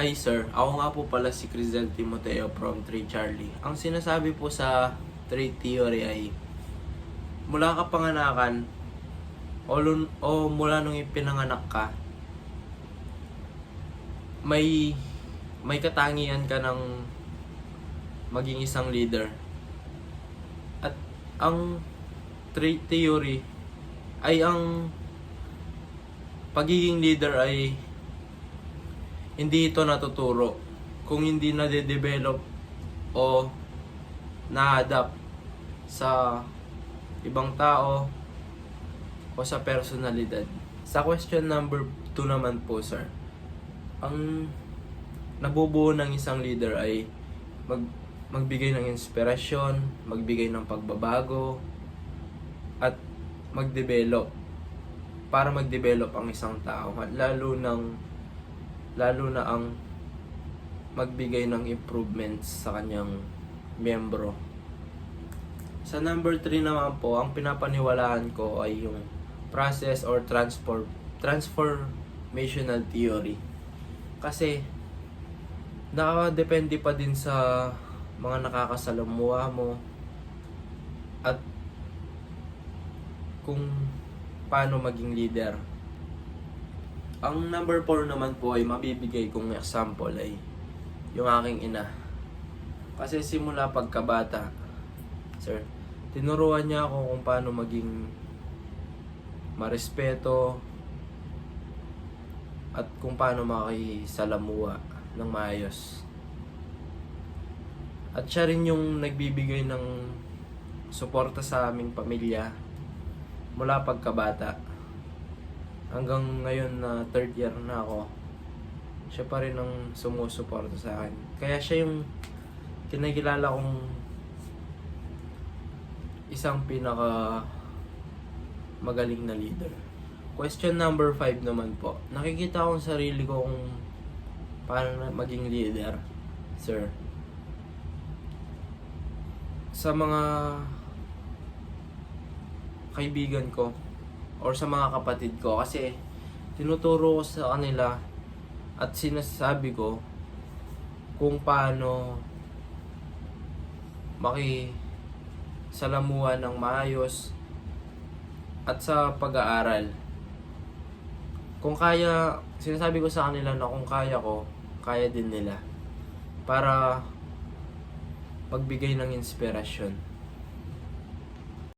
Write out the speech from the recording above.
Hi sir, ako nga po pala si Crisel Timoteo from 3 Charlie. Ang sinasabi po sa trade theory ay mula kapanganakan o mula nung ipinanganak ka, may katangian ka ng maging isang leader. At ang trade theory ay ang pagiging leader ay hindi ito natuturo kung hindi na-develop o na-adapt sa ibang tao o sa personalidad. Sa question number 2 naman po sir, ang nabubuo ng isang leader ay magbigay ng inspirasyon, magbigay ng pagbabago, at mag-develop para mag-develop ang isang tao, at lalo na ang magbigay ng improvements sa kanyang miyembro. Sa number 3 naman po, ang pinapaniwalaan ko ay yung process or transformational theory. Kasi nakadepende pa din sa mga nakakasalamuha mo at kung paano maging leader. Ang number 4 naman po ay mabibigay kong example ay yung aking ina. Kasi simula pagkabata, sir, tinuruan niya ako kung paano maging marespeto at kung paano makisalamuha ng maayos. At siya rin yung nagbibigay ng suporta sa aming pamilya mula pagkabata. Hanggang ngayon na 3rd year na ako, siya pa rin ang sumusuporta sa akin. Kaya siya yung kinakilala kong isang pinaka magaling na leader. Question number 5 naman po. Nakikita ko sa sarili ko kung paano maging leader, sir. Sa mga kaibigan ko or sa mga kapatid ko, kasi tinuturo ko sa kanila at sinasabi ko kung paano makisalamuha ng maayos at sa pag-aaral. Kung kaya, sinasabi ko sa kanila na kung kaya ko, kaya din nila, para magbigay ng inspirasyon.